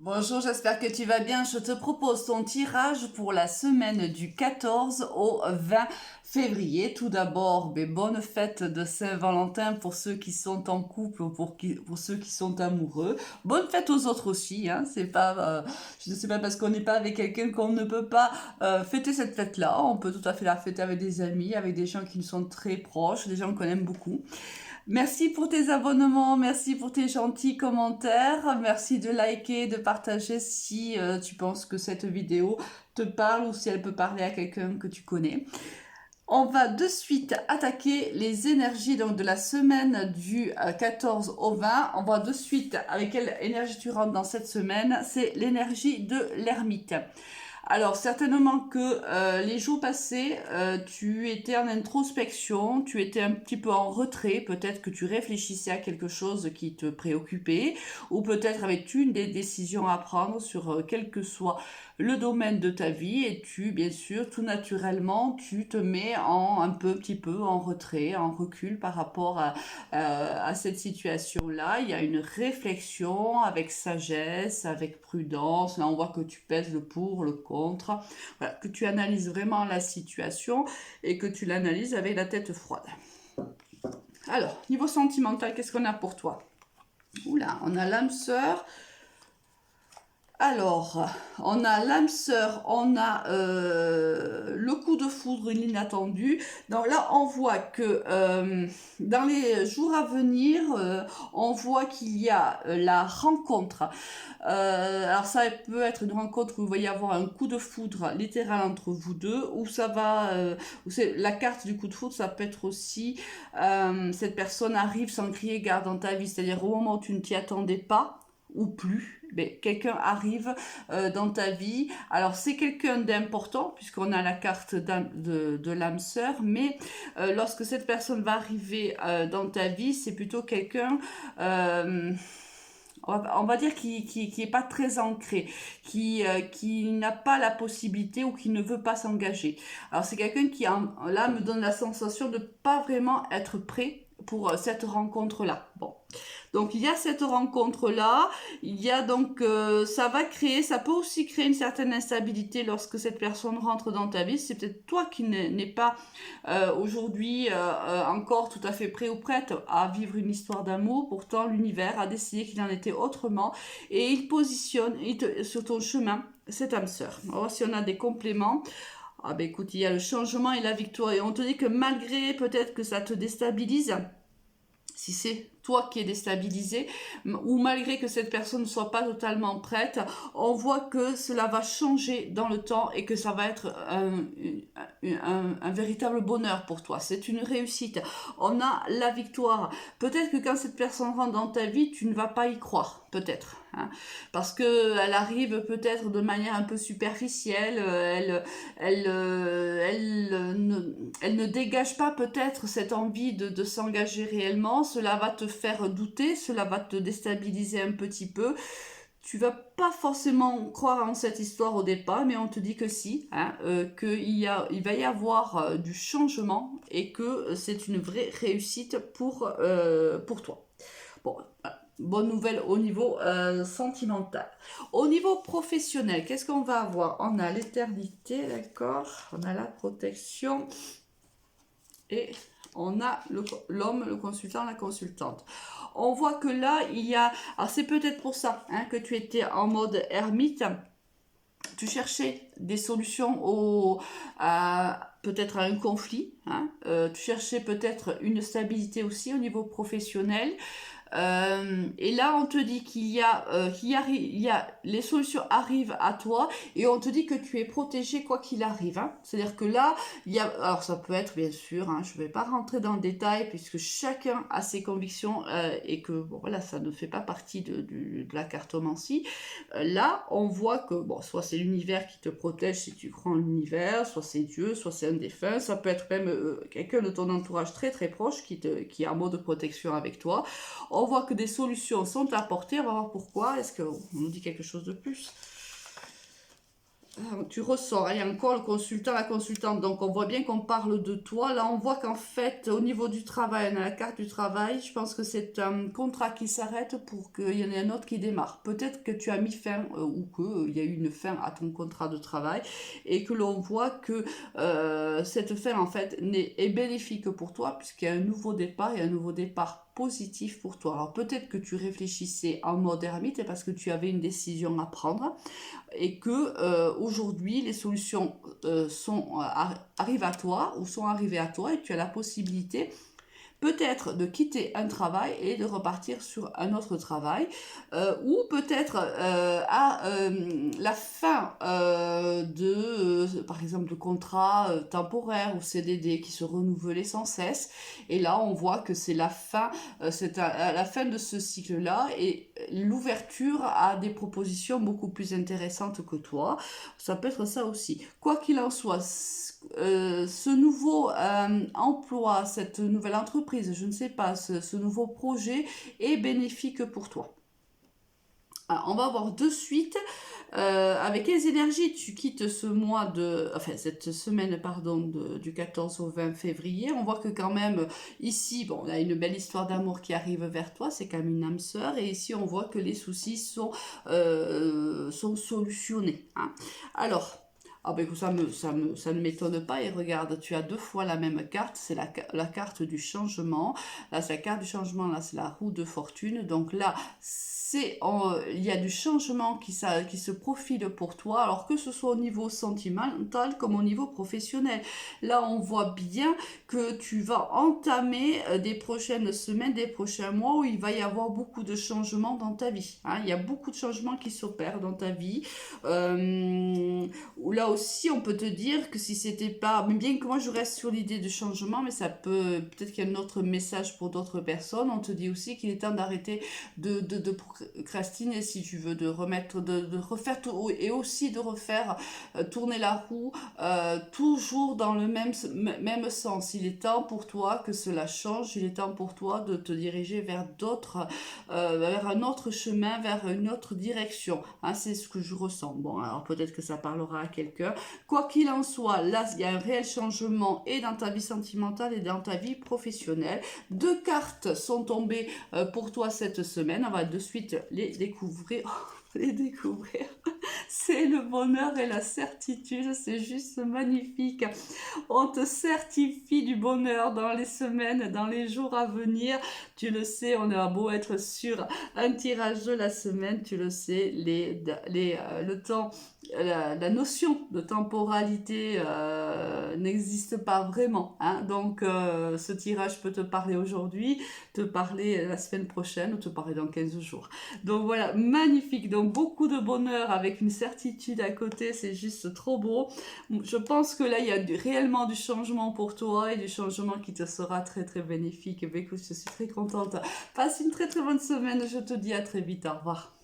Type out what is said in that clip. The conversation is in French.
Bonjour, j'espère que tu vas bien. Je te propose ton tirage pour la semaine du 14 au 20 février. Tout d'abord, bonne fête de Saint-Valentin pour ceux qui sont en couple ou pour ceux qui sont amoureux. Bonne fête aux autres aussi. Hein. C'est pas, je ne sais pas parce qu'on n'est pas avec quelqu'un qu'on ne peut pas fêter cette fête-là. On peut tout à fait la fêter avec des amis, avec des gens qui nous sont très proches, des gens qu'on aime beaucoup. Merci pour tes abonnements, merci pour tes gentils commentaires, merci de liker, de partager si tu penses que cette vidéo te parle ou si elle peut parler à quelqu'un que tu connais. On va de suite attaquer les énergies donc, de la semaine du 14 au 20. On va de suite, avec quelle énergie tu rentres dans cette semaine? C'est l'énergie de l'ermite. Alors, certainement que les jours passés, tu étais en introspection, tu étais un petit peu en retrait, peut-être que tu réfléchissais à quelque chose qui te préoccupait, ou peut-être avais-tu des décisions à prendre sur quel que soit le domaine de ta vie, et tu, bien sûr, tout naturellement, tu te mets un petit peu en retrait, en recul par rapport à cette situation-là. Il y a une réflexion avec sagesse, avec prudence. Là, on voit que tu pèses le pour, le contre. Voilà, que tu analyses vraiment la situation et que tu l'analyses avec la tête froide. Alors, niveau sentimental, qu'est-ce qu'on a pour toi? Oula, on a l'âme sœur. Alors, on a l'âme sœur, on a le coup de foudre inattendu. Donc là, on voit que dans les jours à venir, on voit qu'il y a la rencontre. Alors ça peut être une rencontre où il va y avoir un coup de foudre littéral entre vous deux, ou ça va, la carte du coup de foudre, ça peut être aussi cette personne arrive sans crier gare dans ta vie, c'est-à-dire au moment où tu ne t'y attendais pas ou plus. Mais quelqu'un arrive dans ta vie. Alors c'est quelqu'un d'important puisqu'on a la carte de l'âme sœur, mais lorsque cette personne va arriver dans ta vie, c'est plutôt quelqu'un on va dire qui est pas très ancré, qui n'a pas la possibilité ou qui ne veut pas s'engager. Alors c'est quelqu'un qui là me donne la sensation de pas vraiment être prêt pour cette rencontre-là. Bon. Donc il y a cette rencontre-là, il y a donc ça peut aussi créer une certaine instabilité lorsque cette personne rentre dans ta vie. C'est peut-être toi qui n'es pas aujourd'hui encore tout à fait prêt ou prête à vivre une histoire d'amour. Pourtant l'univers a décidé qu'il en était autrement et il positionne sur ton chemin cette âme sœur. On va voir si on a des compléments. Ah ben écoute, il y a le changement et la victoire et on te dit que malgré peut-être que ça te déstabilise, si c'est toi qui es déstabilisé, ou malgré que cette personne ne soit pas totalement prête, on voit que cela va changer dans le temps et que ça va être un véritable bonheur pour toi. C'est une réussite. On a la victoire. Peut-être que quand cette personne rentre dans ta vie, tu ne vas pas y croire. Peut-être. Hein, parce qu'elle arrive peut-être de manière un peu superficielle, elle ne dégage pas peut-être cette envie de s'engager réellement, cela va te faire douter, cela va te déstabiliser un petit peu. Tu vas pas forcément croire en cette histoire au départ, mais on te dit que si, hein, il va y avoir du changement et que c'est une vraie réussite pour toi. Bon, bonne nouvelle au niveau sentimental. Au niveau professionnel, qu'est-ce qu'on va avoir? On a l'éternité, d'accord? On a la protection et on a l'homme, le consultant, la consultante. On voit que là, il y a... Alors c'est peut-être pour ça hein, que tu étais en mode ermite. Tu cherchais des solutions peut-être à un conflit. Hein, tu cherchais peut-être une stabilité aussi au niveau professionnel. Et là, on te dit les solutions arrivent à toi et on te dit que tu es protégé quoi qu'il arrive. Hein. C'est-à-dire que là, alors ça peut être bien sûr, hein, je ne vais pas rentrer dans le détail puisque chacun a ses convictions et que bon, voilà, ça ne fait pas partie de la cartomancie. Là, on voit que bon, soit c'est l'univers qui te protège si tu crois en l'univers, soit c'est Dieu, soit c'est un défunt, ça peut être même quelqu'un de ton entourage très très proche qui est en mode protection avec toi. On voit que des solutions sont apportées. On va voir pourquoi. Est-ce qu'on nous dit quelque chose de plus? Tu ressens, hein, il y a encore le consultant, la consultante, donc on voit bien qu'on parle de toi. Là, on voit qu'en fait, au niveau du travail, on a la carte du travail, je pense que c'est un contrat qui s'arrête pour qu'il y en ait un autre qui démarre. Peut-être que tu as mis fin ou qu'il y a eu une fin à ton contrat de travail et que l'on voit que cette fin, en fait, est bénéfique pour toi puisqu'il y a un nouveau départ et un nouveau départ positif pour toi. Alors peut-être que tu réfléchissais en mode ermite parce que tu avais une décision à prendre et que aujourd'hui les solutions arrivent à toi ou sont arrivées à toi et tu as la possibilité peut-être de quitter un travail et de repartir sur un autre travail, ou peut-être à la fin par exemple, de contrats temporaires ou CDD qui se renouvelaient sans cesse. Et là, on voit que c'est la fin, c'est à la fin de ce cycle-là et l'ouverture à des propositions beaucoup plus intéressantes que toi. Ça peut être ça aussi. Quoi qu'il en soit, ce nouveau emploi, cette nouvelle entreprise, je ne sais pas, ce nouveau projet est bénéfique pour toi. Alors, on va voir de suite avec quelles énergies tu quittes ce mois enfin cette semaine pardon du 14 au 20 février. On voit que quand même ici, bon, on a une belle histoire d'amour qui arrive vers toi, c'est quand même une âme sœur et ici on voit que les soucis sont solutionnés. Hein. Alors. Ah ben ça ne m'étonne pas et regarde, tu as deux fois la même carte, c'est la carte du changement. Là c'est la carte du changement, là c'est la roue de fortune. Donc là il y a du changement qui se profile pour toi, alors que ce soit au niveau sentimental comme au niveau professionnel. Là on voit bien que tu vas entamer des prochaines semaines, des prochains mois où il va y avoir beaucoup de changements dans ta vie. Hein. Il y a beaucoup de changements qui s'opèrent dans ta vie. Là aussi, on peut te dire que si c'était pas, mais bien que moi je reste sur l'idée de changement, mais ça peut-être qu'il y a un autre message pour d'autres personnes. On te dit aussi qu'il est temps d'arrêter de procrastiner, si tu veux, de refaire tout, et aussi de refaire tourner la roue toujours dans le même sens. Il est temps pour toi que cela change. Il est temps pour toi de te diriger vers vers un autre chemin, vers une autre direction. Hein, c'est ce que je ressens. Bon, alors peut-être que ça parlera à quelqu'un. Quoi qu'il en soit, là, il y a un réel changement et dans ta vie sentimentale et dans ta vie professionnelle. Deux cartes sont tombées pour toi cette semaine. On va de suite les découvrir. Les découvrir. C'est le bonheur et la certitude. C'est juste magnifique. On te certifie du bonheur dans les semaines, dans les jours à venir. Tu le sais, on a beau être sur un tirage de la semaine, tu le sais, le temps, la notion de temporalité n'existe pas vraiment. Hein. Donc, ce tirage peut te parler aujourd'hui, te parler la semaine prochaine ou te parler dans 15 jours. Donc voilà, magnifique. Donc, beaucoup de bonheur avec une certitude à côté, c'est juste trop beau. Je pense que là, il y a réellement du changement pour toi et du changement qui te sera très très bénéfique. Et bien, écoute, je suis très contente. Passe une très très bonne semaine. Je te dis à très vite. Au revoir.